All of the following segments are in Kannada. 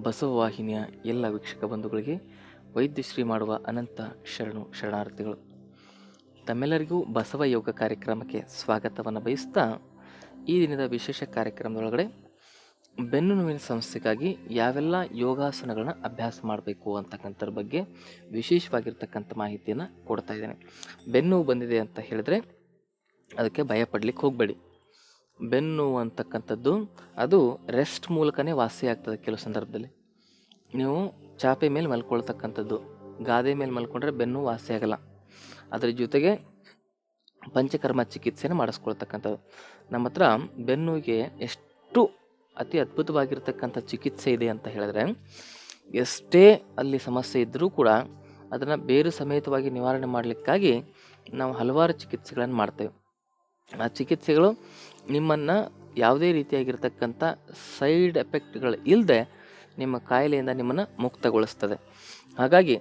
ಬಸವವಾಹಿನಿಯ ಎಲ್ಲ ವೀಕ್ಷಕ ಬಂಧುಗಳಿಗೆ ವೈದ್ಯಶ್ರೀ ಮಾಡುವ ಅನಂತ ಶರಣಾರ್ಥಿಗಳು. ತಮ್ಮೆಲ್ಲರಿಗೂ ಬಸವ ಯೋಗ ಕಾರ್ಯಕ್ರಮಕ್ಕೆ ಸ್ವಾಗತವನ್ನು ಬಯಸ್ತಾ, ಈ ದಿನದ ವಿಶೇಷ ಕಾರ್ಯಕ್ರಮದೊಳಗಡೆ ಬೆನ್ನು ನೋವಿನ ಸಮಸ್ಯೆಗಾಗಿ ಯಾವೆಲ್ಲ ಯೋಗಾಸನಗಳನ್ನ ಅಭ್ಯಾಸ ಮಾಡಬೇಕು ಅಂತಕ್ಕಂಥದ್ರ ಬಗ್ಗೆ ವಿಶೇಷವಾಗಿರ್ತಕ್ಕಂಥ ಮಾಹಿತಿಯನ್ನು ಕೊಡ್ತಾ ಇದ್ದೇನೆ. ಬೆನ್ನು ನೋವು ಬಂದಿದೆ ಅಂತ ಹೇಳಿದ್ರೆ ಅದಕ್ಕೆ ಭಯ ಪಡ್ಲಿಕ್ಕೆ ಹೋಗಬೇಡಿ. ಬೆನ್ನು ಅಂತಕ್ಕಂಥದ್ದು ಅದು ರೆಸ್ಟ್ ಮೂಲಕನೇ ವಾಸಿ ಆಗ್ತದೆ. ಕೆಲವು ಸಂದರ್ಭದಲ್ಲಿ ನೀವು ಚಾಪೆ ಮೇಲೆ ಮಲ್ಕೊಳ್ತಕ್ಕಂಥದ್ದು, ಗಾದೆ ಮೇಲೆ ಮಲ್ಕೊಂಡ್ರೆ ಬೆನ್ನು ವಾಸಿ ಆಗಲ್ಲ. ಅದರ ಜೊತೆಗೆ ಪಂಚಕರ್ಮ ಚಿಕಿತ್ಸೆನ ಮಾಡಿಸ್ಕೊಳ್ತಕ್ಕಂಥದ್ದು. ನಮ್ಮ ಹತ್ರ ಬೆನ್ನುವಿಗೆ ಎಷ್ಟು ಅತಿ ಅದ್ಭುತವಾಗಿರ್ತಕ್ಕಂಥ ಚಿಕಿತ್ಸೆ ಇದೆ ಅಂತ ಹೇಳಿದ್ರೆ, ಎಷ್ಟೇ ಅಲ್ಲಿ ಸಮಸ್ಯೆ ಇದ್ದರೂ ಕೂಡ ಅದನ್ನು ಬೇರು ಸಮೇತವಾಗಿ ನಿವಾರಣೆ ಮಾಡಲಿಕ್ಕಾಗಿ ನಾವು ಹಲವಾರು ಚಿಕಿತ್ಸೆಗಳನ್ನು ಮಾಡ್ತೇವೆ. ಆ ಚಿಕಿತ್ಸೆಗಳು ನಿಮ್ಮನ್ನು ಯಾವುದೇ ರೀತಿಯಾಗಿರ್ತಕ್ಕಂಥ ಸೈಡ್ ಎಫೆಕ್ಟ್ಗಳು ಇಲ್ಲದೆ ನಿಮ್ಮ ಕಾಯಿಲೆಯಿಂದ ನಿಮ್ಮನ್ನು ಮುಕ್ತಗೊಳಿಸ್ತದೆ. ಹಾಗಾಗಿ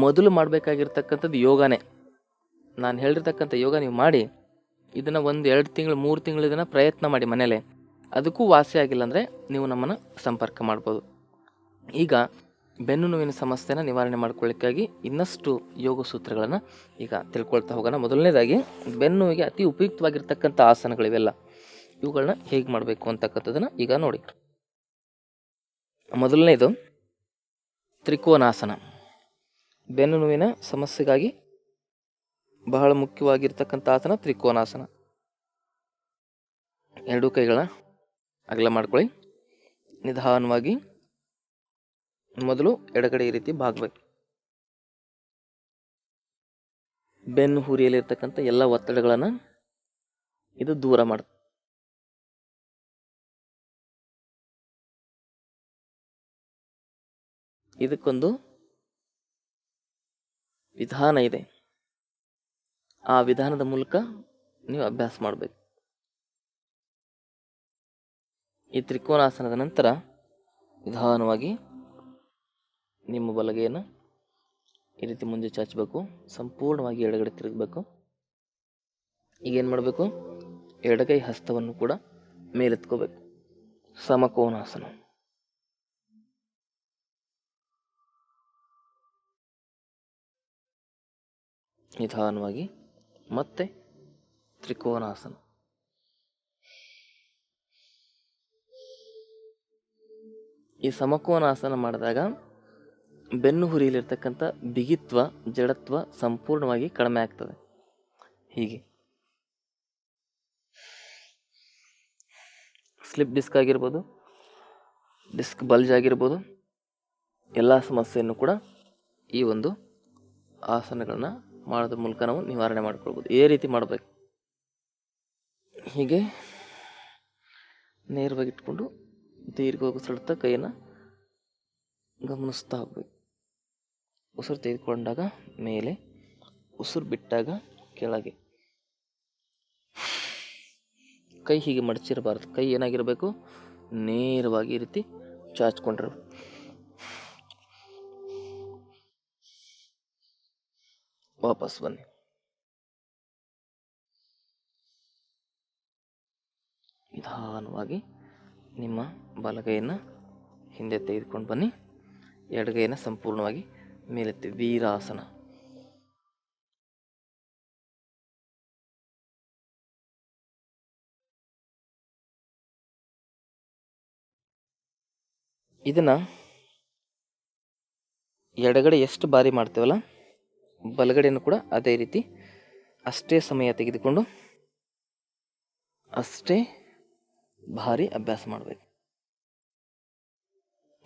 ಮೊದಲು ಮಾಡಬೇಕಾಗಿರ್ತಕ್ಕಂಥದ್ದು ಯೋಗನೇ. ನಾನು ಹೇಳಿರ್ತಕ್ಕಂಥ ಯೋಗ ನೀವು ಮಾಡಿ, ಇದನ್ನು 1-2 ತಿಂಗಳು 3 ತಿಂಗಳು ಇದನ್ನು ಪ್ರಯತ್ನ ಮಾಡಿ ಮನೇಲೆ. ಅದಕ್ಕೂ ವಾಸಿ ಆಗಿಲ್ಲ ಅಂದರೆ ನೀವು ನಮ್ಮನ್ನು ಸಂಪರ್ಕ ಮಾಡ್ಬೋದು. ಈಗ ಬೆನ್ನು ನೋವಿನ ಸಮಸ್ಯೆನ ನಿವಾರಣೆ ಮಾಡ್ಕೊಳ್ಳಿಕ್ಕಾಗಿ ಇನ್ನಷ್ಟು ಯೋಗ ಸೂತ್ರಗಳನ್ನು ಈಗ ತಿಳ್ಕೊಳ್ತಾ ಹೋಗೋಣ. ಮೊದಲನೇದಾಗಿ ಬೆನ್ನುವಿಗೆ ಅತಿ ಉಪಯುಕ್ತವಾಗಿರ್ತಕ್ಕಂಥ ಆಸನಗಳಿವೆಲ್ಲ, ಇವುಗಳನ್ನ ಹೇಗೆ ಮಾಡಬೇಕು ಅಂತಕ್ಕಂಥದ್ದನ್ನು ಈಗ ನೋಡಿ. ಮೊದಲನೇದು ತ್ರಿಕೋನಾಸನ. ಬೆನ್ನು ನೋವಿನ ಸಮಸ್ಯೆಗಾಗಿ ಬಹಳ ಮುಖ್ಯವಾಗಿರ್ತಕ್ಕಂಥ ಆಸನ ತ್ರಿಕೋನಾಸನ. 2 ಕೈಗಳನ್ನ ಅಗಲ ಮಾಡ್ಕೊಳ್ಳಿ. ನಿಧಾನವಾಗಿ ಮೊದಲು ಎಡಗಡೆ ಈ ರೀತಿ ಬಾಗಬೇಕು. ಬೆನ್ನು ಹುರಿಯಲ್ಲಿರ್ತಕ್ಕಂಥ ಎಲ್ಲ ಒತ್ತಡಗಳನ್ನು ಇದು ದೂರ ಮಾಡುತ್ತೆ. ಇದಕ್ಕೊಂದು ವಿಧಾನ ಇದೆ. ಆ ವಿಧಾನದ ಮೂಲಕ ನೀವು ಅಭ್ಯಾಸ ಮಾಡಬೇಕು. ಈ ತ್ರಿಕೋನಾಸನದ ನಂತರ ನಿಧಾನವಾಗಿ ನಿಮ್ಮ ಬಲಗೈಯನ್ನು ಈ ರೀತಿ ಮುಂದೆ ಚಾಚಬೇಕು. ಸಂಪೂರ್ಣವಾಗಿ ಎಡಗಡೆ ತಿರುಗಬೇಕು. ಈಗೇನು ಮಾಡಬೇಕು, ಎಡಗೈ ಹಸ್ತವನ್ನು ಕೂಡ ಮೇಲೆತ್ಕೋಬೇಕು. ಸಮಕೋನಾಸನ. ನಿಧಾನವಾಗಿ ಮತ್ತೆ ತ್ರಿಕೋನಾಸನ. ಈ ಸಮಕೋನಾಸನ ಮಾಡಿದಾಗ ಬೆನ್ನು ಹುರಿಯಲಿರ್ತಕ್ಕಂಥ ಬಿಗಿತ್ವ, ಜಡತ್ವ ಸಂಪೂರ್ಣವಾಗಿ ಕಡಿಮೆ ಆಗ್ತದೆ. ಹೀಗೆ ಸ್ಲಿಪ್ ಡಿಸ್ಕ್ ಆಗಿರ್ಬೋದು, ಡಿಸ್ಕ್ ಬಲ್ಜ್ ಆಗಿರ್ಬೋದು, ಎಲ್ಲ ಸಮಸ್ಯೆಯನ್ನು ಕೂಡ ಈ ಒಂದು ಆಸನಗಳನ್ನ ಮಾಡೋದ್ರ ಮೂಲಕ ನಾವು ನಿವಾರಣೆ ಮಾಡ್ಕೊಳ್ಬೋದು. ಇದೇ ರೀತಿ ಮಾಡಬೇಕು. ಹೀಗೆ ನೇರವಾಗಿ ಇಟ್ಕೊಂಡು ದೀರ್ಘವಾಗಿ ಉಸಿರುತ್ತಾ ಕೈಯನ್ನು ಗಮನಿಸ್ತಾ ಹೋಗ್ಬೇಕು. ಉಸಿರು ತೆಗೆದುಕೊಂಡಾಗ ಮೇಲೆ, ಉಸಿರು ಬಿಟ್ಟಾಗ ಕೆಳಗೆ. ಕೈ ಹೀಗೆ ಮಡಚಿರಬಾರ್ದು. ಕೈ ಏನಾಗಿರಬೇಕು, ನೇರವಾಗಿ ಈ ರೀತಿ ಚಾಚ್ಕೊಂಡಿರ್ಬೇಕು. ವಾಪಸ್ ಬನ್ನಿ. ನಿಧಾನವಾಗಿ ನಿಮ್ಮ ಬಲಗೈಯನ್ನು ಹಿಂದೆ ತೆಗೆದುಕೊಂಡು ಬನ್ನಿ. ಎಡಗೈಯನ್ನು ಸಂಪೂರ್ಣವಾಗಿ ಮೇಲೆತ್ತಿ ವೀರಾಸನ. ಇದನ್ನ ಎಡಗಡೆ ಎಷ್ಟು ಬಾರಿ ಮಾಡ್ತೇವಲ್ಲ, ಬಲಗಡೆಯನ್ನು ಕೂಡ ಅದೇ ರೀತಿ ಅಷ್ಟೇ ಸಮಯ ತೆಗೆದುಕೊಂಡು ಅಷ್ಟೇ ಭಾರಿ ಅಭ್ಯಾಸ ಮಾಡಬೇಕು.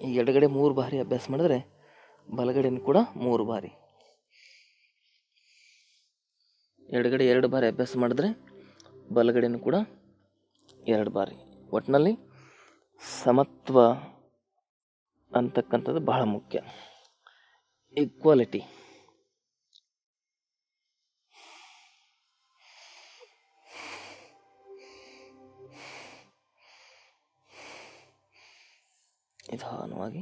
ಈ ಎಡಗಡೆ 3 ಬಾರಿ ಅಭ್ಯಾಸ ಮಾಡಿದ್ರೆ ಬಲಗಡೆಯನ್ನು ಕೂಡ 3 ಬಾರಿ, ಎಡಗಡೆ 2 ಬಾರಿ ಅಭ್ಯಾಸ ಮಾಡಿದ್ರೆ ಬಲಗಡೆಯನ್ನು ಕೂಡ 2 ಬಾರಿ. ಒಟ್ಟಿನಲ್ಲಿ ಸಮತ್ವ ಅಂತಕ್ಕಂಥದ್ದು ಬಹಳ ಮುಖ್ಯ. ಈಕ್ವಾಲಿಟಿ. ನಿಧಾನವಾಗಿ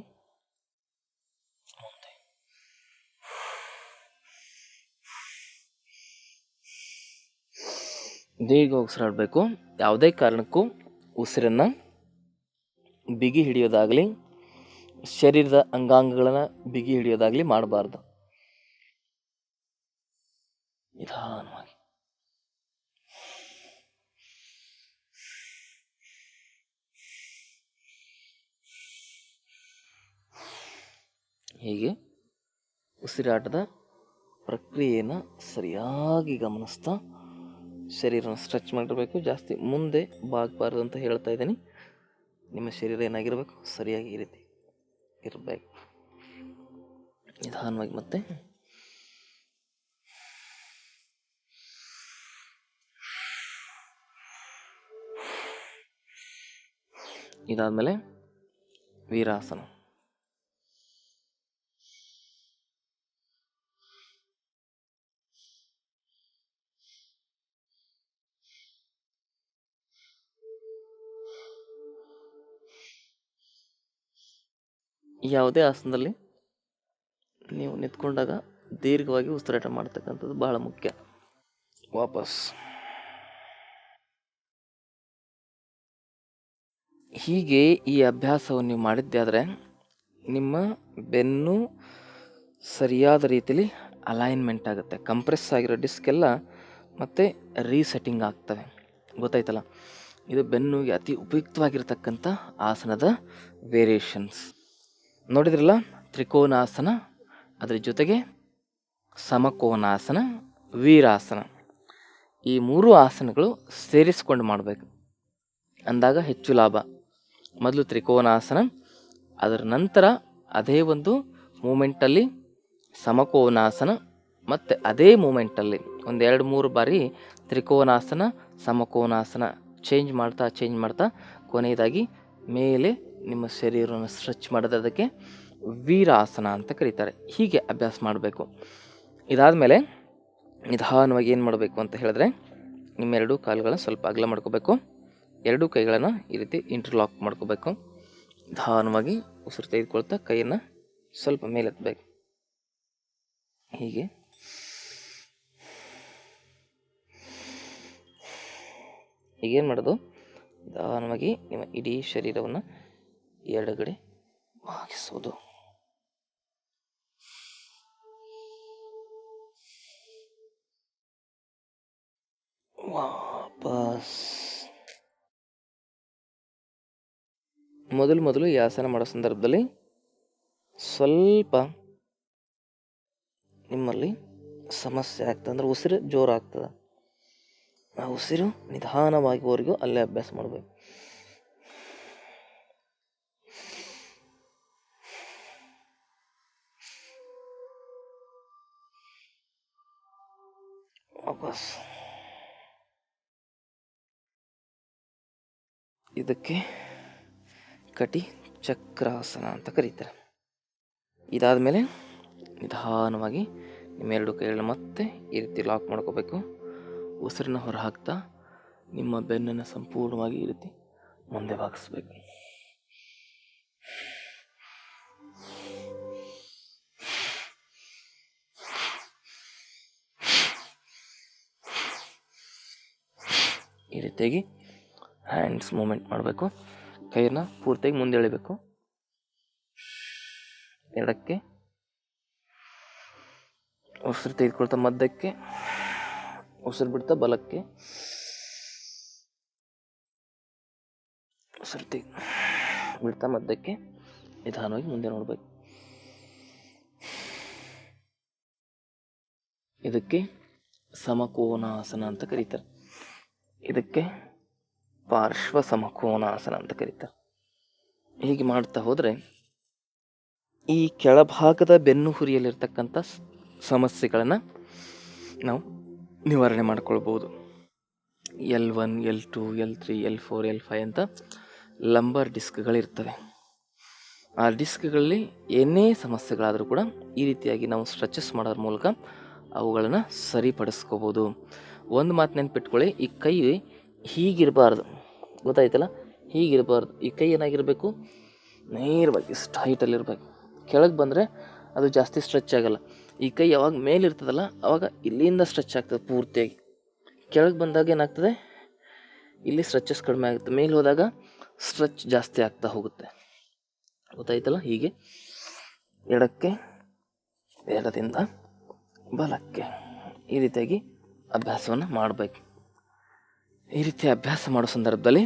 ಮುಂದೆ. ದೀರ್ಘ ಉಸಿರಾಡಬೇಕು. ಯಾವುದೇ ಕಾರಣಕ್ಕೂ ಉಸಿರನ್ನು ಬಿಗಿ ಹಿಡಿಯೋದಾಗಲಿ ಶರೀರದ ಅಂಗಾಂಗಗಳನ್ನು ಬಿಗಿ ಹಿಡಿಯೋದಾಗಲಿ ಮಾಡಬಾರ್ದು. ನಿಧಾನವಾಗಿ ಹೀಗೆ ಉಸಿರಾಟದ ಪ್ರಕ್ರಿಯೆಯನ್ನು ಸರಿಯಾಗಿ ಗಮನಿಸ್ತಾ ಶರೀರನ ಸ್ಟ್ರೆಚ್ ಮಾಡಿರಬೇಕು. ಜಾಸ್ತಿ ಮುಂದೆ ಬಾಗಬಾರ್ದು ಅಂತ ಹೇಳ್ತಾ ಇದ್ದೀನಿ. ನಿಮ್ಮ ಶರೀರ ಏನಾಗಿರಬೇಕು, ಸರಿಯಾಗಿ ಈ ರೀತಿ ಇರಬೇಕು. ನಿಧಾನವಾಗಿ ಮತ್ತೆ ಇದಾದಮೇಲೆ ವೀರಾಸನ. ಯಾವುದೇ ಆಸನದಲ್ಲಿ ನೀವು ನಿಂತ್ಕೊಂಡಾಗ ದೀರ್ಘವಾಗಿ ಉಸಿರಾಟ ಮಾಡ್ತಕ್ಕಂಥದ್ದು ಬಹಳ ಮುಖ್ಯ. ವಾಪಸ್ ಹೀಗೆ ಈ ಅಭ್ಯಾಸವನ್ನು ನೀವು ಮಾಡಿದ್ದೆ ಆದರೆ ನಿಮ್ಮ ಬೆನ್ನು ಸರಿಯಾದ ರೀತಿಯಲ್ಲಿ ಅಲೈನ್ಮೆಂಟ್ ಆಗುತ್ತೆ. ಕಂಪ್ರೆಸ್ ಆಗಿರೋ ಡಿಸ್ಕ್ ಎಲ್ಲ ಮತ್ತೆ ರೀಸೆಟ್ಟಿಂಗ್ ಆಗ್ತವೆ. ಗೊತ್ತಾಯ್ತಲ್ಲ, ಇದು ಬೆನ್ನುಗೆ ಅತಿ ಉಪಯುಕ್ತವಾಗಿರ್ತಕ್ಕಂಥ ಆಸನದ ವೇರಿಯೇಷನ್ಸ್. ನೋಡಿದ್ರಲ್ಲ, ತ್ರಿಕೋನಾಸನ, ಅದರ ಜೊತೆಗೆ ಸಮಕೋನಾಸನ, ವೀರಾಸನ, ಈ 3 ಆಸನಗಳು ಸೇರಿಸ್ಕೊಂಡು ಮಾಡಬೇಕು ಅಂದಾಗ ಹೆಚ್ಚು ಲಾಭ. ಮೊದಲು ತ್ರಿಕೋನಾಸನ, ಅದರ ನಂತರ ಅದೇ ಒಂದು ಮೂಮೆಂಟಲ್ಲಿ ಸಮಕೋನಾಸನ, ಮತ್ತು ಅದೇ ಮೂಮೆಂಟಲ್ಲಿ 1-2-3 ಬಾರಿ ತ್ರಿಕೋನಾಸನ ಸಮಕೋನಾಸನ ಚೇಂಜ್ ಮಾಡ್ತಾ ಕೊನೆಯದಾಗಿ ಮೇಲೆ ನಿಮ್ಮ ಶರೀರವನ್ನು ಸ್ಟ್ರೆಚ್ ಮಾಡೋದು, ಅದಕ್ಕೆ ವೀರಾಸನ ಅಂತ ಕರೀತಾರೆ. ಹೀಗೆ ಅಭ್ಯಾಸ ಮಾಡಬೇಕು. ಇದಾದಮೇಲೆ ನಿಧಾನವಾಗಿ ಏನು ಮಾಡಬೇಕು ಅಂತ ಹೇಳಿದ್ರೆ, ನಿಮ್ಮೆರಡೂ ಕಾಲುಗಳನ್ನು ಸ್ವಲ್ಪ ಅಗಲ ಮಾಡ್ಕೋಬೇಕು. ಎರಡೂ ಕೈಗಳನ್ನು ಈ ರೀತಿ ಇಂಟರ್ಲಾಕ್ ಮಾಡ್ಕೋಬೇಕು. ನಿಧಾನವಾಗಿ ಉಸಿರು ತೆಗೆದುಕೊಳ್ತಾ ಕೈಯನ್ನು ಸ್ವಲ್ಪ ಮೇಲೆತ್ತಬೇಕು. ಹೀಗೆ ಈಗೇನು ಮಾಡೋದು, ನಿಧಾನವಾಗಿ ನಿಮ್ಮ ಇಡೀ ಶರೀರವನ್ನು ಎಡಗಡೆ ಬಾಗಿಸೋದು. ವಾಪಸ್. ಮೊದಲು ಈ ಆಸನ ಮಾಡೋ ಸಂದರ್ಭದಲ್ಲಿ ಸ್ವಲ್ಪ ನಿಮ್ಮಲ್ಲಿ ಸಮಸ್ಯೆ ಆಗ್ತದೆ, ಅಂದರೆ ಉಸಿರು ಜೋರಾಗ್ತದೆ. ಆ ಉಸಿರು ನಿಧಾನವಾಗಿವರೆಗೂ ಅಲ್ಲೇ ಅಭ್ಯಾಸ ಮಾಡಬೇಕು. ವಾಪಸ್. ಇದಕ್ಕೆ ಕಟಿ ಚಕ್ರಾಸನ ಅಂತ ಕರೀತಾರೆ. ಇದಾದಮೇಲೆ ನಿಧಾನವಾಗಿ ನಿಮ್ಮೆರಡು ಕೈಗಳನ್ನ ಮತ್ತೆ ಈ ರೀತಿ ಲಾಕ್ ಮಾಡ್ಕೋಬೇಕು. ಉಸಿರನ್ನ ಹೊರ ಹಾಕ್ತಾ ನಿಮ್ಮ ಬೆನ್ನನ್ನು ಸಂಪೂರ್ಣವಾಗಿ ಈ ರೀತಿ ಮುಂದೆ ಬಾಗಿಸ್ಬೇಕು. ಈ ರೀತಿಯಾಗಿ ಹ್ಯಾಂಡ್ಸ್ ಮೂಮೆಂಟ್ ಮಾಡಬೇಕು. ಕೈಯನ್ನು ಪೂರ್ತಿಯಾಗಿ ಮುಂದೆ ಎಳಿಬೇಕು. ಎಡಕ್ಕೆ ಉಸಿರು ತೆಗೆದುಕೊಳ್ತಾ ಮಧ್ಯಕ್ಕೆ, ಉಸಿರು ಬಿಡ್ತಾ ಬಲಕ್ಕೆ, ಉಸಿರು ಬಿಡ್ತಾ ಮಧ್ಯಕ್ಕೆ, ನಿಧಾನವಾಗಿ ಮುಂದೆ ನೋಡಬೇಕು. ಇದಕ್ಕೆ ಸಮಕೋನಾಸನ ಅಂತ ಕರೀತಾರೆ. ಇದಕ್ಕೆ ಪಾರ್ಶ್ವ ಸಮಕೋನಾಸನ ಅಂತ ಕರೀತಾರೆ. ಹೀಗೆ ಮಾಡ್ತಾ ಹೋದರೆ ಈ ಕೆಳಭಾಗದ ಬೆನ್ನು ಹುರಿಯಲ್ಲಿರ್ತಕ್ಕಂಥ ಸಮಸ್ಯೆಗಳನ್ನು ನಾವು ನಿವಾರಣೆ ಮಾಡ್ಕೊಳ್ಬೋದು. L1, L2, L3, L4, L5 ಅಂತ ಲಂಬರ್ ಡಿಸ್ಕ್ಗಳಿರ್ತವೆ. ಆ ಡಿಸ್ಕ್ಗಳಲ್ಲಿ ಏನೇ ಸಮಸ್ಯೆಗಳಾದರೂ ಕೂಡ ಈ ರೀತಿಯಾಗಿ ನಾವು ಸ್ಟ್ರೆಚಸ್ ಮಾಡೋದ್ರ ಮೂಲಕ ಅವುಗಳನ್ನು ಸರಿಪಡಿಸ್ಕೋಬೋದು. ಒಂದು ಮಾತು ನೆನ್ಪಿಟ್ಕೊಳ್ಳಿ, ಈ ಕೈ ಹೀಗಿರಬಾರ್ದು, ಗೊತ್ತಾಯ್ತಲ್ಲ, ಹೀಗಿರಬಾರ್ದು. ಈ ಕೈ ಏನಾಗಿರಬೇಕು, ನೇರವಾಗಿ ಇಷ್ಟು ಹೈಟಲ್ಲಿರಬೇಕು. ಕೆಳಗೆ ಬಂದರೆ ಅದು ಜಾಸ್ತಿ ಸ್ಟ್ರೆಚ್ ಆಗಲ್ಲ. ಈ ಕೈ ಯಾವಾಗ ಮೇಲಿರ್ತದಲ್ಲ ಆವಾಗ ಇಲ್ಲಿಂದ ಸ್ಟ್ರೆಚ್ ಆಗ್ತದೆ ಪೂರ್ತಿಯಾಗಿ. ಕೆಳಗೆ ಬಂದಾಗ ಏನಾಗ್ತದೆ, ಇಲ್ಲಿ ಸ್ಟ್ರೆಚಸ್ ಕಡಿಮೆ ಆಗುತ್ತೆ, ಮೇಲೆ ಹೋದಾಗ ಸ್ಟ್ರೆಚ್ ಜಾಸ್ತಿ ಆಗ್ತಾ ಹೋಗುತ್ತೆ. ಗೊತ್ತಾಯ್ತಲ್ಲ. ಹೀಗೆ ಎಡಕ್ಕೆ, ಎಡದಿಂದ ಬಲಕ್ಕೆ ಈ ರೀತಿಯಾಗಿ ಅಭ್ಯಾಸವನ್ನು ಮಾಡಬೇಕು. ಈ ರೀತಿ ಅಭ್ಯಾಸ ಮಾಡೋ ಸಂದರ್ಭದಲ್ಲಿ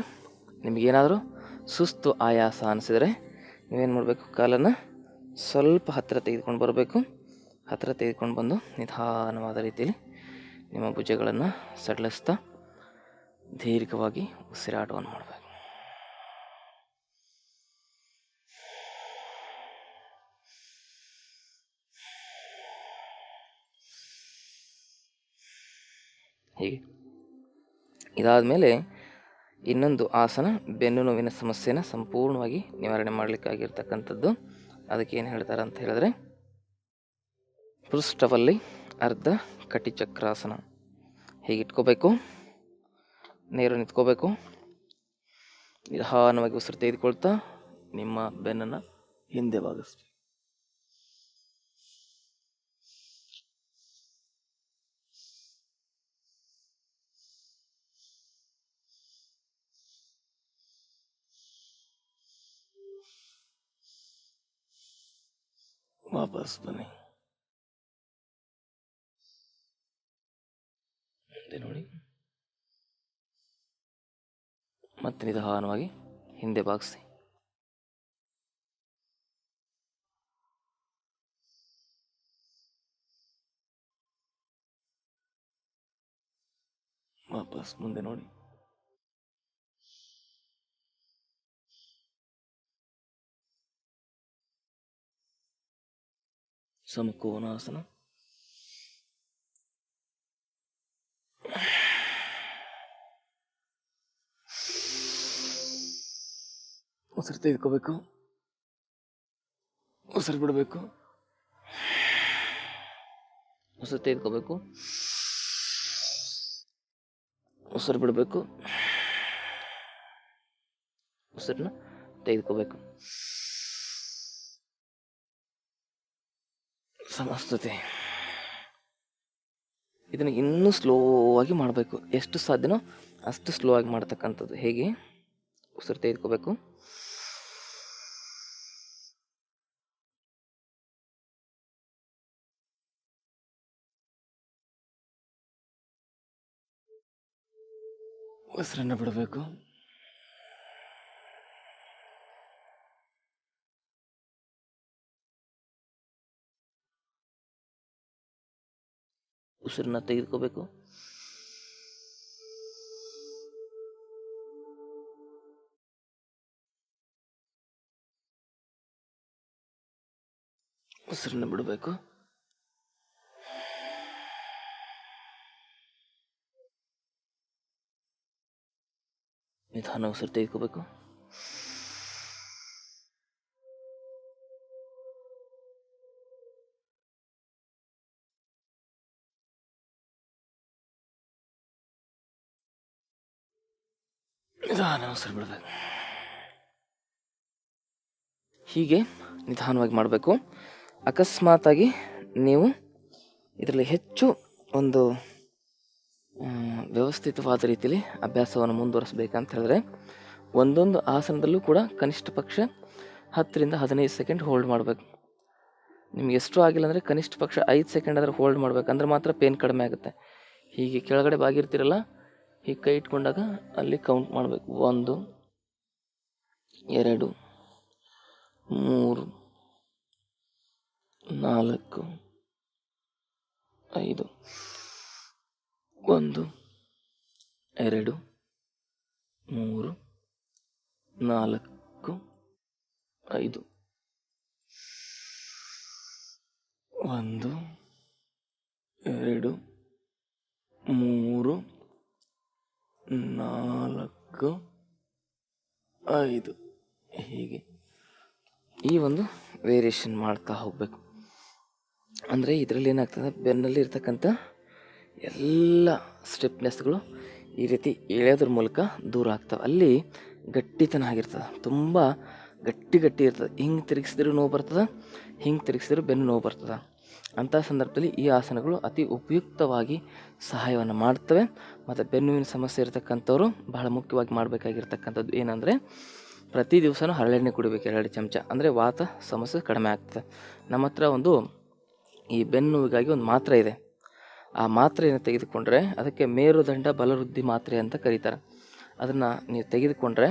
ನಿಮಗೇನಾದರೂ ಸುಸ್ತು ಆಯಾಸ ಅನಿಸಿದರೆ ನೀವೇನು ಮಾಡಬೇಕು, ಕಾಲನ್ನು ಸ್ವಲ್ಪ ಹತ್ತಿರ ತೆಗೆದುಕೊಂಡು ಬರಬೇಕು. ಹತ್ತಿರ ತೆಗೆದುಕೊಂಡು ಬಂದು ನಿಧಾನವಾದ ರೀತಿಯಲ್ಲಿ ನಿಮ್ಮ ಭುಜಗಳನ್ನು ಸಡಿಲಿಸ್ತಾ ದೀರ್ಘವಾಗಿ ಉಸಿರಾಟವನ್ನು ಮಾಡಬೇಕು. ಹೀಗೆ ಇದಾದ ಮೇಲೆ ಇನ್ನೊಂದು ಆಸನ ಬೆನ್ನು ನೋವಿನ ಸಮಸ್ಯೆನ ಸಂಪೂರ್ಣವಾಗಿ ನಿವಾರಣೆ ಮಾಡಲಿಕ್ಕಾಗಿರ್ತಕ್ಕಂಥದ್ದು. ಅದಕ್ಕೆ ಏನು ಹೇಳ್ತಾರೆ ಅಂತ ಹೇಳಿದ್ರೆ, ಪೃಷ್ಠವಲ್ಲಿ ಅರ್ಧ ಕಟಿಚಕ್ರಾಸನ. ಹೀಗೆ ಇಟ್ಕೋಬೇಕು, ನೇರ ನಿಂತ್ಕೋಬೇಕು. ನಿಧಾನವಾಗಿ ಉಸಿರು ತೆಗೆದುಕೊಳ್ತಾ ನಿಮ್ಮ ಬೆನ್ನನ್ನು ಹಿಂದೆ ಭಾಗಿಸ್ಬೇಕು. ವಾಪಸ್ ಬನ್ನಿ. ಮುಂದೆ ನೋಡಿ, ಮತ್ತೆ ನಿಧಾನವಾಗಿ ಹಿಂದೆ ಬಾಗಿಸಿ. ವಾಪಸ್ ಮುಂದೆ ನೋಡಿ. ಸಮಕೋನಾಸನ. ಉಸಿರು ತೆಗೆದುಕೋಬೇಕು, ಉಸಿರು ಬಿಡಬೇಕು, ಉಸಿರು ತೆಗೆದುಕೋಬೇಕು, ಉಸಿರು ಬಿಡಬೇಕು, ಉಸಿರನ್ನ ತೆಗೆದುಕೋಬೇಕು. ಸಮಸ್ತತೆ. ಇದನ್ನು ಇನ್ನೂ ಸ್ಲೋ ಆಗಿ ಮಾಡಬೇಕು. ಎಷ್ಟು ಸಾಧ್ಯನೋ ಅಷ್ಟು ಸ್ಲೋ ಆಗಿ ಮಾಡ್ತಕ್ಕಂಥದ್ದು. ಹೇಗೆ ಉಸಿರು ತೆಗೆದುಕೋಬೇಕು, ಉಸಿರನ್ನು ಬಿಡಬೇಕು, ಉಸಿರನ್ನ ತೆಗೆದುಕೋಬೇಕು, ಉಸಿರನ್ನ ಬಿಡಬೇಕು. ನಿಧಾನ ಉಸಿರು ತೆಗೆದುಕೋಬೇಕು, ನಿಧಾನ ಉಸಿರು ಬಿಡಬೇಕು. ಹೀಗೆ ನಿಧಾನವಾಗಿ ಮಾಡಬೇಕು. ಅಕಸ್ಮಾತಾಗಿ ನೀವು ಇದರಲ್ಲಿ ಹೆಚ್ಚು ಒಂದು ವ್ಯವಸ್ಥಿತವಾದ ರೀತಿಯಲ್ಲಿ ಅಭ್ಯಾಸವನ್ನು ಮುಂದುವರಿಸಬೇಕಂತ ಹೇಳಿದ್ರೆ, ಒಂದೊಂದು ಆಸನದಲ್ಲೂ ಕೂಡ ಕನಿಷ್ಠ ಪಕ್ಷ 10ರಿಂದ 15 ಸೆಕೆಂಡ್ ಹೋಲ್ಡ್ ಮಾಡಬೇಕು. ನಿಮ್ಗೆ ಎಷ್ಟು ಆಗಿಲ್ಲ ಅಂದರೆ ಕನಿಷ್ಠ ಪಕ್ಷ 5 ಸೆಕೆಂಡ್ ಆದರೆ ಹೋಲ್ಡ್ ಮಾಡಬೇಕಂದ್ರೆ ಮಾತ್ರ ಪೇನ್ ಕಡಿಮೆ ಆಗುತ್ತೆ. ಹೀಗೆ ಕೆಳಗಡೆ ಬಾಗಿರ್ತೀರಲ್ಲ, ಹೀಗೆ ಕೈ ಇಟ್ಕೊಂಡಾಗ ಅಲ್ಲಿ ಕೌಂಟ್ ಮಾಡಬೇಕು. 1 2 3 4 5 1 2 3 4 5 1 2 3 4 5 ಹೀಗೆ ಈ ಒಂದು ವೇರಿಯೇಷನ್ ಮಾಡ್ತಾ ಹೋಗಬೇಕು. ಅಂದರೆ ಇದರಲ್ಲಿ ಏನಾಗ್ತದೆ, ಬೆನ್ನಲ್ಲಿ ಇರ್ತಕ್ಕಂಥ ಎಲ್ಲ ಸ್ಟಿಫ್ನೆಸ್ಗಳು ಈ ರೀತಿ ಎಳೆಯೋದ್ರ ಮೂಲಕ ದೂರ ಆಗ್ತವೆ. ಅಲ್ಲಿ ಗಟ್ಟಿತನ ಆಗಿರ್ತದೆ, ತುಂಬ ಗಟ್ಟಿ ಇರ್ತದೆ. ಹಿಂಗೆ ತಿರುಗಿಸಿದ್ರೂ ನೋವು ಬರ್ತದೆ, ಹಿಂಗೆ ತಿರುಗಿಸಿದ್ರೂ ಬೆನ್ನು ನೋವು ಬರ್ತದೆ. ಅಂಥ ಸಂದರ್ಭದಲ್ಲಿ ಈ ಆಸನಗಳು ಅತಿ ಉಪಯುಕ್ತವಾಗಿ ಸಹಾಯವನ್ನು ಮಾಡ್ತವೆ. ಮತ್ತು ಬೆನ್ನುವಿನ ಸಮಸ್ಯೆ ಇರತಕ್ಕಂಥವ್ರು ಬಹಳ ಮುಖ್ಯವಾಗಿ ಮಾಡಬೇಕಾಗಿರ್ತಕ್ಕಂಥದ್ದು ಏನಂದರೆ, ಪ್ರತಿ ದಿವಸನೂ ಹರಳೆಣ್ಣೆ ಕುಡಿಬೇಕು 2 ಚಮಚ. ಅಂದರೆ ವಾತ ಸಮಸ್ಯೆ ಕಡಿಮೆ ಆಗ್ತದೆ. ನಮ್ಮ ಹತ್ರ ಒಂದು ಈ ಬೆನ್ನು ನೋವಿಗಾಗಿ ಒಂದು ಮಾತ್ರೆ ಇದೆ. ಆ ಮಾತ್ರೆಯನ್ನು ತೆಗೆದುಕೊಂಡ್ರೆ ಅದಕ್ಕೆ ಮೇರುದಂಡ ಬಲವೃದ್ಧಿ ಮಾತ್ರೆ ಅಂತ ಕರೀತಾರೆ. ಅದನ್ನು ನೀವು ತೆಗೆದುಕೊಂಡ್ರೆ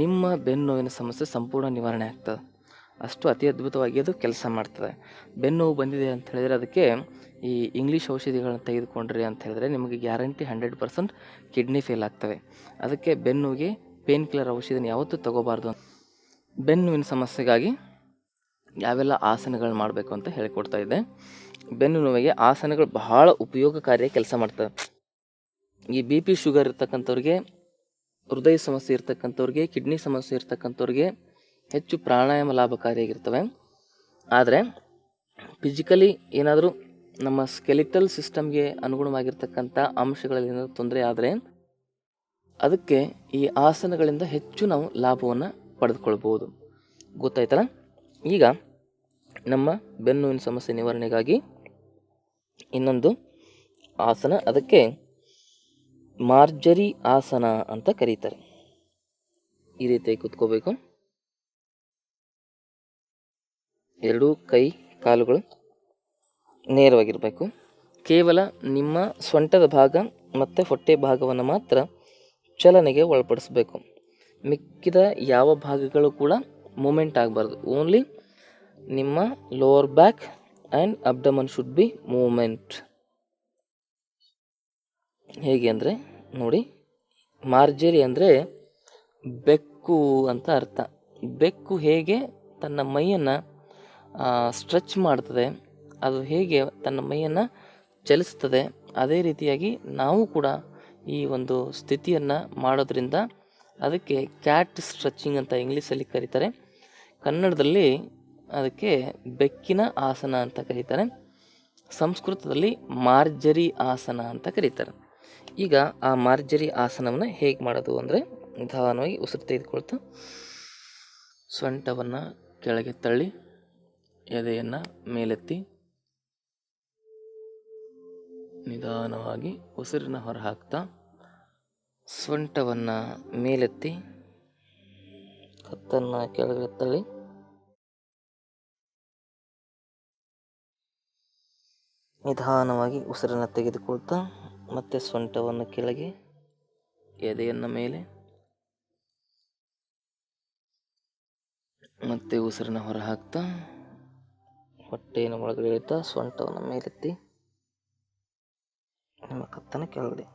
ನಿಮ್ಮ ಬೆನ್ನು ನೋವಿನ ಸಮಸ್ಯೆ ಸಂಪೂರ್ಣ ನಿವಾರಣೆ ಆಗ್ತದೆ. ಅಷ್ಟು ಅತಿ ಅದ್ಭುತವಾಗಿ ಅದು ಕೆಲಸ ಮಾಡ್ತದೆ. ಬೆನ್ನು ನೋವು ಬಂದಿದೆ ಅಂತ ಹೇಳಿದರೆ ಅದಕ್ಕೆ ಈ ಇಂಗ್ಲೀಷ್ ಔಷಧಿಗಳನ್ನ ತೆಗೆದುಕೊಂಡ್ರಿ ಅಂತ ಹೇಳಿದ್ರೆ ನಿಮಗೆ ಗ್ಯಾರಂಟಿ 100% ಕಿಡ್ನಿ ಫೇಲ್ ಆಗ್ತವೆ. ಅದಕ್ಕೆ ಬೆನ್ನುಗೆ ಪೇನ್ ಕಿಲ್ಲರ್ ಔಷಧಿನ ಯಾವತ್ತೂ ತಗೋಬಾರ್ದು. ಬೆನ್ನು ನೋವಿನ ಸಮಸ್ಯೆಗಾಗಿ ಯಾವೆಲ್ಲ ಆಸನಗಳು ಮಾಡಬೇಕು ಅಂತ ಹೇಳಿಕೊಡ್ತಾ ಇದ್ದೆ. ಬೆನ್ನು ನೋವಿಗೆ ಆಸನಗಳು ಬಹಳ ಉಪಯೋಗಕಾರಿಯಾಗಿ ಕೆಲಸ ಮಾಡ್ತವೆ. ಈ BP ಶುಗರ್ ಇರ್ತಕ್ಕಂಥವ್ರಿಗೆ, ಹೃದಯ ಸಮಸ್ಯೆ ಇರ್ತಕ್ಕಂಥವ್ರಿಗೆ, ಕಿಡ್ನಿ ಸಮಸ್ಯೆ ಇರ್ತಕ್ಕಂಥವ್ರಿಗೆ ಹೆಚ್ಚು ಪ್ರಾಣಾಯಾಮ ಲಾಭಕಾರಿಯಾಗಿರ್ತವೆ. ಆದರೆ ಫಿಸಿಕಲಿ ಏನಾದರೂ ನಮ್ಮ ಸ್ಕೆಲಿಟಲ್ ಸಿಸ್ಟಮ್ಗೆ ಅನುಗುಣವಾಗಿರ್ತಕ್ಕಂಥ ಅಂಶಗಳಲ್ಲಿ ಏನಾದರೂ ತೊಂದರೆ ಆದರೆ ಅದಕ್ಕೆ ಈ ಆಸನಗಳಿಂದ ಹೆಚ್ಚು ನಾವು ಲಾಭವನ್ನು ಪಡೆದುಕೊಳ್ಬೋದು. ಗೊತ್ತಾಯ್ತಲ್ಲ? ಈಗ ನಮ್ಮ ಬೆನ್ನು ನೋವಿನ ಸಮಸ್ಯೆ ನಿವಾರಣೆಗಾಗಿ ಇನ್ನೊಂದು ಆಸನ, ಅದಕ್ಕೆ ಮಾರ್ಜರಿ ಆಸನ ಅಂತ ಕರೀತಾರೆ. ಈ ರೀತಿಯಾಗಿ ಕೂತ್ಕೋಬೇಕು. 2 ಕೈ ಕಾಲುಗಳು ನೇರವಾಗಿರಬೇಕು. ಕೇವಲ ನಿಮ್ಮ ಸೊಂಟದ ಭಾಗ ಮತ್ತು ಹೊಟ್ಟೆ ಭಾಗವನ್ನು ಮಾತ್ರ ಚಲನೆಗೆ ಒಳಪಡಿಸಬೇಕು. ಮಿಕ್ಕಿದ ಯಾವ ಭಾಗಗಳು ಕೂಡ ಮೂಮೆಂಟ್ ಆಗಬಾರ್ದು. ಓನ್ಲಿ ನಿಮ್ಮ lower back and abdomen should be movement. ಹೇಗೆ ಅಂದರೆ ನೋಡಿ, ಮಾರ್ಜರಿ ಅಂದರೆ ಬೆಕ್ಕು ಅಂತ ಅರ್ಥ. ಬೆಕ್ಕು ಹೇಗೆ ತನ್ನ ಮೈಯನ್ನು ಸ್ಟ್ರೆಚ್ ಮಾಡ್ತದೆ, ಅದು ಹೇಗೆ ತನ್ನ ಮೈಯನ್ನು ಚಲಿಸ್ತದೆ, ಅದೇ ರೀತಿಯಾಗಿ ನಾವು ಕೂಡ ಈ ಒಂದು ಸ್ಥಿತಿಯನ್ನು ಮಾಡೋದ್ರಿಂದ ಅದಕ್ಕೆ ಕ್ಯಾಟ್ ಸ್ಟ್ರೆಚಿಂಗ್ ಅಂತ ಇಂಗ್ಲೀಷಲ್ಲಿ ಕರೀತಾರೆ. ಕನ್ನಡದಲ್ಲಿ ಅದಕ್ಕೆ ಬೆಕ್ಕಿನ ಆಸನ ಅಂತ ಕರೀತಾರೆ. ಸಂಸ್ಕೃತದಲ್ಲಿ ಮಾರ್ಜರಿ ಆಸನ ಅಂತ ಕರೀತಾರೆ. ಈಗ ಆ ಮಾರ್ಜರಿ ಆಸನವನ್ನು ಹೇಗೆ ಮಾಡೋದು ಅಂದರೆ, ನಿಧಾನವಾಗಿ ಉಸಿರು ತೆಗೆದುಕೊಳ್ತಾ ಸೊಂಟವನ್ನು ಕೆಳಗೆ ತಳ್ಳಿ ಎದೆಯನ್ನು ಮೇಲೆತ್ತಿ ನಿಧಾನವಾಗಿ ಉಸಿರನ್ನ ಹೊರಹಾಕ್ತಾ ಸೊಂಟವನ್ನು ಮೇಲೆತ್ತಿ ಕತ್ತನ್ನು ಕೆಳಗೆ ತಳ್ಳಿ ನಿಧಾನವಾಗಿ ಉಸಿರನ್ನು ತೆಗೆದುಕೊಳ್ತಾ ಮತ್ತೆ ಸೊಂಟವನ್ನು ಕೆಳಗೆ, ಎದೆಯನ್ನು ಮೇಲೆ, ಮತ್ತೆ ಉಸಿರನ್ನ ಹೊರಹಾಕ್ತಾ ಹೊಟ್ಟೆಯನ್ನು ಒಳಗಡೆ ಇಳ್ತಾ ಸೊಂಟವನ್ನು ಮೇಲೆತ್ತಿ ನಿಮ್ಮ ಕತ್ತನ್ನು ಕೆಳಗಡೆ.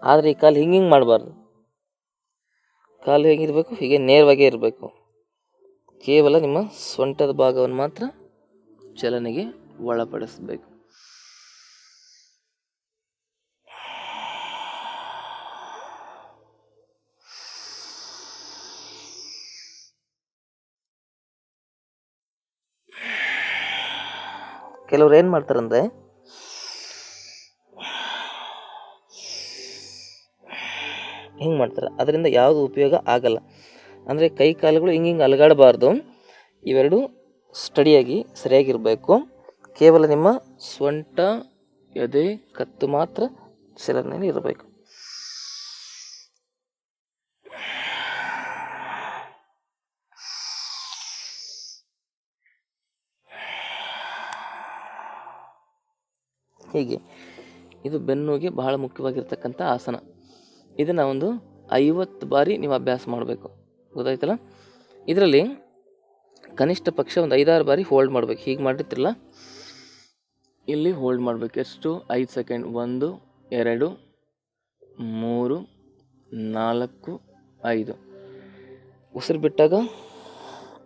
ಆದರೆ ಈ ಕಾಲು ಹಿಂಗೆ ಮಾಡಬಾರ್ದು. ಕಾಲು ಹೇಗಿರಬೇಕು, ಹೀಗೆ ನೇರವಾಗೇ ಇರಬೇಕು. ಕೇವಲ ನಿಮ್ಮ ಸೊಂಟದ ಭಾಗವನ್ನು ಮಾತ್ರ ಚಲನೆಗೆ ಒಳಪಡಿಸಬೇಕು. ಕೆಲವ್ರು ಏನು ಮಾಡ್ತಾರಂದರೆ ಹಿಂಗೆ ಮಾಡ್ತಾರೆ, ಅದರಿಂದ ಯಾವುದು ಉಪಯೋಗ ಆಗಲ್ಲ. ಅಂದರೆ ಕೈ ಕಾಲುಗಳು ಹಿಂಗೆ ಅಲಗಾಡಬಾರ್ದು. ಇವೆರಡು ಸ್ಟಡಿಯಾಗಿ ಸರಿಯಾಗಿರಬೇಕು. ಕೇವಲ ನಿಮ್ಮ ಸೊಂಟ, ಎದೆ, ಕತ್ತು ಮಾತ್ರ ಚಲನೆಯಲ್ಲಿ ಇರಬೇಕು. ಹೀಗೆ ಇದು ಬೆನ್ನುಗೆ ಬಹಳ ಮುಖ್ಯವಾಗಿರ್ತಕ್ಕಂಥ ಆಸನ. ಇದನ್ನು ಒಂದು 50 ಬಾರಿ ನೀವು ಅಭ್ಯಾಸ ಮಾಡಬೇಕು. ಗೊತ್ತಾಯ್ತಲ್ಲ? ಇದರಲ್ಲಿ ಕನಿಷ್ಠ ಪಕ್ಷ ಒಂದು 5-6 ಬಾರಿ ಹೋಲ್ಡ್ ಮಾಡಬೇಕು. ಹೀಗೆ ಮಾಡಿರ್ತಿರಲ್ಲ, ಇಲ್ಲಿ ಹೋಲ್ಡ್ ಮಾಡಬೇಕು. ಎಷ್ಟು? 5 ಸೆಕೆಂಡ್. 1 2 3 4 5. ಉಸಿರು ಬಿಟ್ಟಾಗ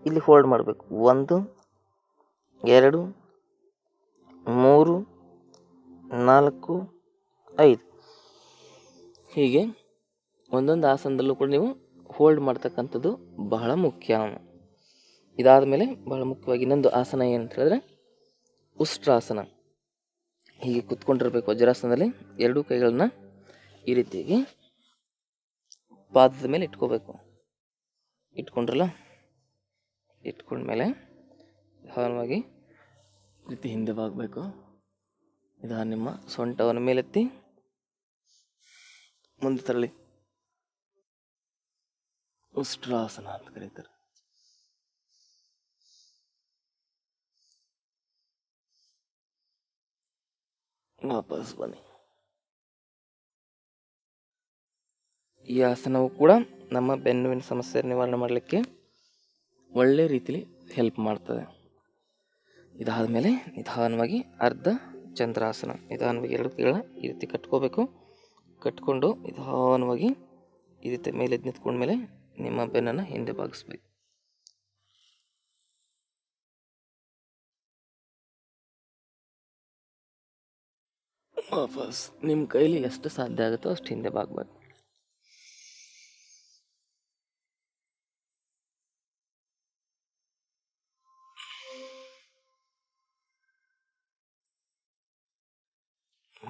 ಇಲ್ಲಿ ಹೋಲ್ಡ್ ಮಾಡಬೇಕು. 1 2 3 4 5. ಹೀಗೆ ಒಂದೊಂದು ಆಸನದಲ್ಲೂ ಕೂಡ ನೀವು ಹೋಲ್ಡ್ ಮಾಡ್ತಕ್ಕಂಥದ್ದು ಬಹಳ ಮುಖ್ಯ. ಇದಾದ ಮೇಲೆ ಬಹಳ ಮುಖ್ಯವಾಗಿ ಇನ್ನೊಂದು ಆಸನ ಏನಂತ ಹೇಳಿದ್ರೆ ಉಷ್ಟ್ರಾಸನ. ಹೀಗೆ ಕುತ್ಕೊಂಡಿರ್ಬೇಕು ವಜ್ರಾಸನದಲ್ಲಿ. ಎರಡೂ ಕೈಗಳನ್ನ ಈ ರೀತಿಯಾಗಿ ಪಾದದ ಮೇಲೆ ಇಟ್ಕೋಬೇಕು. ಇಟ್ಕೊಂಡ್ರಲ್ಲ, ಇಟ್ಕೊಂಡ್ಮೇಲೆ ನಿಧಾನವಾಗಿ ರೀತಿ ಹಿಂದೆ ಬಾಗಬೇಕು. ನಿಧಾನ ನಿಮ್ಮ ಸೊಂಟವನ್ನು ಮೇಲೆತ್ತಿ ಮುಂದೆ ತರಳಿ. ಉಷ್ಟ್ರಾಸನ ಅಂತ ಕರೀತಾರೆ. ವಾಪಸ್ ಬನ್ನಿ. ಈ ಆಸನವು ಕೂಡ ನಮ್ಮ ಬೆನ್ನುವಿನ ಸಮಸ್ಯೆ ನಿವಾರಣೆ ಮಾಡಲಿಕ್ಕೆ ಒಳ್ಳೆ ರೀತಿಲಿ ಹೆಲ್ಪ್ ಮಾಡ್ತದೆ. ಇದಾದ ಮೇಲೆ ನಿಧಾನವಾಗಿ ಅರ್ಧ ಚಂದ್ರಾಸನ. ನಿಧಾನವಾಗಿ ಎರಡು ಕೈಗಳ ಈ ರೀತಿ ಕಟ್ಕೋಬೇಕು. ಕಟ್ಕೊಂಡು ನಿಧಾನವಾಗಿ ಈ ರೀತಿ ಮೇಲೆ ನಿಂತ್ಕೊಂಡ್ಮೇಲೆ ನಿಮ್ಮ ಬೆನ್ನನ್ನು ಹಿಂದೆ ಬಾಗಿಸ್ಬೇಕು. ವಾಪಸ್ ನಿಮ್ಮ ಕೈಲಿ ಎಷ್ಟು ಸಾಧ್ಯ ಆಗುತ್ತೋ ಅಷ್ಟು ಹಿಂದೆ ಬಾಗ್ಬೇಕು.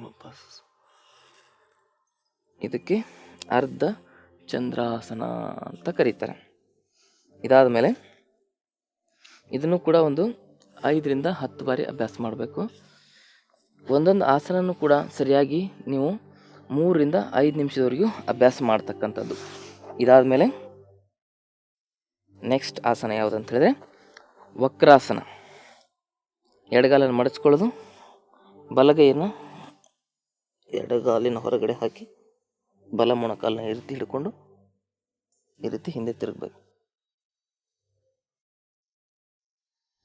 ವಾಪಸ್. ಇದಕ್ಕೆ ಅರ್ಧ ಚಂದ್ರಾಸನ ಅಂತ ಕರೀತಾರೆ. ಇದಾದ ಮೇಲೆ ಇದನ್ನು ಕೂಡ ಒಂದು 5 ರಿಂದ 10 ಬಾರಿ ಅಭ್ಯಾಸ ಮಾಡಬೇಕು. ಒಂದೊಂದು ಆಸನನೂ ಕೂಡ ಸರಿಯಾಗಿ ನೀವು 3 ರಿಂದ 5 ನಿಮಿಷದವರೆಗೂ ಅಭ್ಯಾಸ ಮಾಡ್ತಕ್ಕಂಥದ್ದು. ಇದಾದ ಮೇಲೆ ನೆಕ್ಸ್ಟ್ ಆಸನ ಯಾವುದಂತ ಹೇಳಿದ್ರೆ ವಕ್ರಾಸನ. ಎಡಗಾಲನ್ನು ಮಡಚ್ಕೊಳ್ಳೋದು, ಬಲಗೈಯನ್ನು ಎಡಗಾಲಿನ ಹೊರಗಡೆ ಹಾಕಿ ಬಲ ಮೊಣಕಾಲನ್ನ ಈ ರೀತಿ ಹಿಡ್ಕೊಂಡು ಈ ರೀತಿ ಹಿಂದೆ ತಿರುಗಬೇಕು.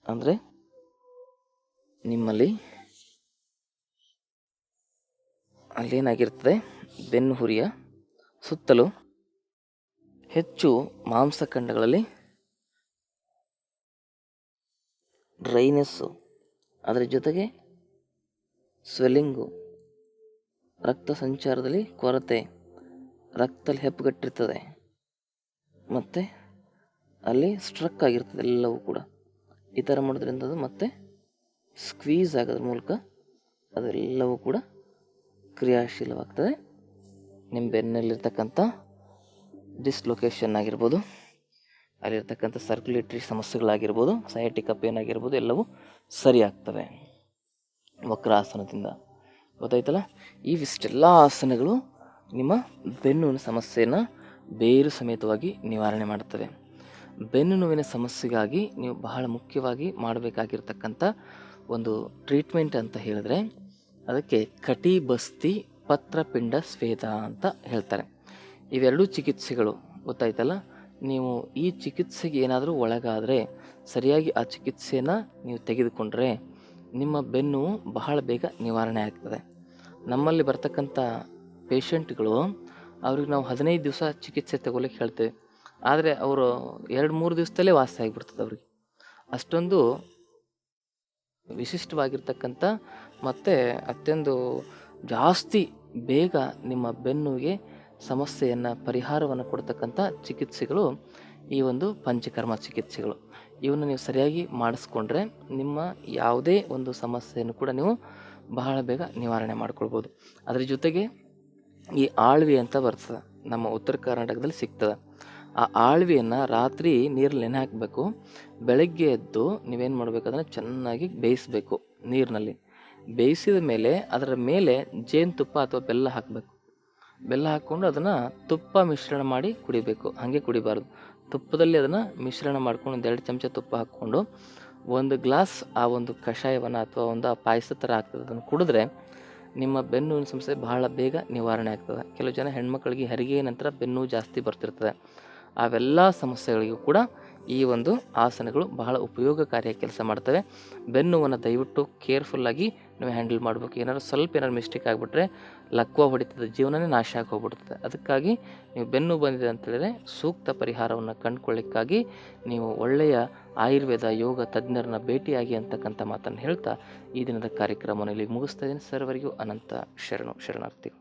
ಅಂದರೆ ನಿಮ್ಮಲ್ಲಿ ಅಲ್ಲೇನಾಗಿರ್ತದೆ, ಬೆನ್ನು ಹುರಿಯ ಸುತ್ತಲೂ ಹೆಚ್ಚು ಮಾಂಸಖಂಡಗಳಲ್ಲಿ ಡ್ರೈನೆಸ್ಸು, ಅದರ ಜೊತೆಗೆ ಸ್ವೆಲ್ಲಿಂಗು, ರಕ್ತ ಸಂಚಾರದಲ್ಲಿ ಕೊರತೆ, ರಕ್ತದಲ್ಲಿ ಹೆಪ್ಪುಗಟ್ಟಿರ್ತದೆ, ಮತ್ತು ಅಲ್ಲಿ ಸ್ಟ್ರಕ್ ಆಗಿರ್ತದೆ ಎಲ್ಲವೂ ಕೂಡ. ಈ ಥರ ಮಾಡೋದ್ರಿಂದ ಅದು ಮತ್ತೆ ಸ್ಕ್ವೀಸ್ ಆಗೋದ್ರ ಮೂಲಕ ಅದೆಲ್ಲವೂ ಕೂಡ ಕ್ರಿಯಾಶೀಲವಾಗ್ತದೆ. ನಿಮ್ಮ ಬೆನ್ನಲ್ಲಿರ್ತಕ್ಕಂಥ ಡಿಸ್ಲೊಕೇಶನ್ ಆಗಿರ್ಬೋದು, ಅಲ್ಲಿರ್ತಕ್ಕಂಥ ಸರ್ಕ್ಯುಲೇಟರಿ ಸಮಸ್ಯೆಗಳಾಗಿರ್ಬೋದು, ಸಯಾಟಿಕ ಪೇನ್ ಆಗಿರ್ಬೋದು, ಎಲ್ಲವೂ ಸರಿ ಆಗ್ತವೆ ವಕ್ರಾಸನದಿಂದ. ಗೊತ್ತಾಯ್ತಲ್ಲ? ಇವಿಷ್ಟೆಲ್ಲ ಆಸನಗಳು ನಿಮ್ಮ ಬೆನ್ನುವಿನ ಸಮಸ್ಯೆಯನ್ನು ಬೇರು ಸಮೇತವಾಗಿ ನಿವಾರಣೆ ಮಾಡುತ್ತವೆ. ಬೆನ್ನು ನೋವಿನ ಸಮಸ್ಯೆಗಾಗಿ ನೀವು ಬಹಳ ಮುಖ್ಯವಾಗಿ ಮಾಡಬೇಕಾಗಿರ್ತಕ್ಕಂಥ ಒಂದು ಟ್ರೀಟ್ಮೆಂಟ್ ಅಂತ ಹೇಳಿದ್ರೆ ಅದಕ್ಕೆ ಕಟಿಬಸ್ತಿ ಪತ್ರಪಿಂಡ ಸ್ವೇದ ಅಂತ ಹೇಳ್ತಾರೆ. ಇವೆರಡೂ ಚಿಕಿತ್ಸೆಗಳು. ಗೊತ್ತಾಯ್ತಲ್ಲ? ನೀವು ಈ ಚಿಕಿತ್ಸೆಗೆ ಏನಾದರೂ ಒಳಗಾದರೆ ಸರಿಯಾಗಿ ಆ ಚಿಕಿತ್ಸೆಯನ್ನು ನೀವು ತೆಗೆದುಕೊಂಡ್ರೆ ನಿಮ್ಮ ಬೆನ್ನು ಬಹಳ ಬೇಗ ನಿವಾರಣೆ ಆಗ್ತದೆ. ನಮ್ಮಲ್ಲಿ ಬರ್ತಕ್ಕಂಥ ಪೇಷಂಟ್ಗಳು ಅವ್ರಿಗೆ ನಾವು 15 ದಿವಸ ಚಿಕಿತ್ಸೆ ತಗೊಳ್ಳಿಕ್ಕೆ ಹೇಳ್ತೇವೆ. ಆದರೆ ಅವರು 2-3 ದಿವಸದಲ್ಲೇ ವಾಸಿ ಆಗಿಬಿಡ್ತದೆ ಅವ್ರಿಗೆ. ಅಷ್ಟೊಂದು ವಿಶಿಷ್ಟವಾಗಿರ್ತಕ್ಕಂಥ ಮತ್ತು ಅತ್ಯಂತ ಜಾಸ್ತಿ ಬೇಗ ನಿಮ್ಮ ಬೆನ್ನುಗೆ ಸಮಸ್ಯೆಯನ್ನು ಪರಿಹಾರವನ್ನು ಕೊಡ್ತಕ್ಕಂಥ ಚಿಕಿತ್ಸೆಗಳು ಈ ಒಂದು ಪಂಚಕರ್ಮ ಚಿಕಿತ್ಸೆಗಳು. ಇವನ್ನು ನೀವು ಸರಿಯಾಗಿ ಮಾಡಿಸ್ಕೊಂಡ್ರೆ ನಿಮ್ಮ ಯಾವುದೇ ಒಂದು ಸಮಸ್ಯೆಯನ್ನು ಕೂಡ ನೀವು ಬಹಳ ಬೇಗ ನಿವಾರಣೆ ಮಾಡ್ಕೊಳ್ಬೋದು. ಅದರ ಜೊತೆಗೆ ಈ ಆಳ್ವಿ ಅಂತ ಬರ್ತದೆ, ನಮ್ಮ ಉತ್ತರ ಕರ್ನಾಟಕದಲ್ಲಿ ಸಿಗ್ತದೆ. ಆ ಆಳ್ವಿಯನ್ನು ರಾತ್ರಿ ನೀರಲ್ಲಿ ನೆನೆ ಹಾಕಬೇಕು. ಬೆಳಗ್ಗೆ ಎದ್ದು ನೀವೇನು ಮಾಡಬೇಕು, ಅದನ್ನು ಚೆನ್ನಾಗಿ ಬೇಯಿಸಬೇಕು ನೀರಿನಲ್ಲಿ. ಬೇಯಿಸಿದ ಮೇಲೆ ಅದರ ಮೇಲೆ ಜೇನುತುಪ್ಪ ಅಥವಾ ಬೆಲ್ಲ ಹಾಕಬೇಕು. ಬೆಲ್ಲ ಹಾಕ್ಕೊಂಡು ಅದನ್ನು ತುಪ್ಪ ಮಿಶ್ರಣ ಮಾಡಿ ಕುಡಿಬೇಕು. ಹಾಗೆ ಕುಡಿಬಾರ್ದು. ತುಪ್ಪದಲ್ಲಿ ಅದನ್ನು ಮಿಶ್ರಣ ಮಾಡ್ಕೊಂಡು 1-2 ಚಮಚ ತುಪ್ಪ ಹಾಕ್ಕೊಂಡು 1 ಗ್ಲಾಸ್ ಆ ಒಂದು ಕಷಾಯವನ್ನು ಅಥವಾ ಒಂದು ಆ ಪಾಯಸ ಥರ ಆಗ್ತದೆ, ಅದನ್ನು ಕುಡಿದ್ರೆ ನಿಮ್ಮ ಬೆನ್ನುವಿನ ಸಮಸ್ಯೆ ಬಹಳ ಬೇಗ ನಿವಾರಣೆ ಆಗ್ತದೆ. ಕೆಲವು ಜನ ಹೆಣ್ಮಕ್ಳಿಗೆ ಹೆರಿಗೆ ನಂತರ ಬೆನ್ನು ಜಾಸ್ತಿ ಬರ್ತಿರ್ತದೆ. ಅವೆಲ್ಲ ಸಮಸ್ಯೆಗಳಿಗೂ ಕೂಡ ಈ ಒಂದು ಆಸನಗಳು ಬಹಳ ಉಪಯೋಗಕಾರಿಯಾಗಿ ಕೆಲಸ ಮಾಡ್ತವೆ. ಬೆನ್ನುವನ್ನು ದಯವಿಟ್ಟು ಕೇರ್ಫುಲ್ಲಾಗಿ ನೀವು ಹ್ಯಾಂಡಲ್ ಮಾಡಬೇಕು. ಏನಾದ್ರು ಮಿಸ್ಟೇಕ್ ಆಗಿಬಿಟ್ರೆ ಲಕ್ವ ಹೊಡಿತದೆ, ಜೀವನನೇ ನಾಶ ಆಗಿ ಹೋಗ್ಬಿಡ್ತದೆ. ಅದಕ್ಕಾಗಿ ನೀವು ಬೆನ್ನು ಬಂದಿದೆ ಅಂತೇಳಿದ್ರೆ ಸೂಕ್ತ ಪರಿಹಾರವನ್ನು ಕಂಡುಕೊಳ್ಳಿಕ್ಕಾಗಿ ನೀವು ಒಳ್ಳೆಯ ಆಯುರ್ವೇದ ಯೋಗ ತಜ್ಞರನ್ನ ಭೇಟಿಯಾಗಿ ಅಂತಕ್ಕಂಥ ಮಾತನ್ನು ಹೇಳ್ತಾ ಈ ದಿನದ ಕಾರ್ಯಕ್ರಮವನ್ನು ಇಲ್ಲಿ ಮುಗಿಸ್ತಾ ಇದ್ದೀನಿ. ಸರ್ವರಿಗೂ ಅನಂತ ಶರಣಾರ್ಥಿಗಳು.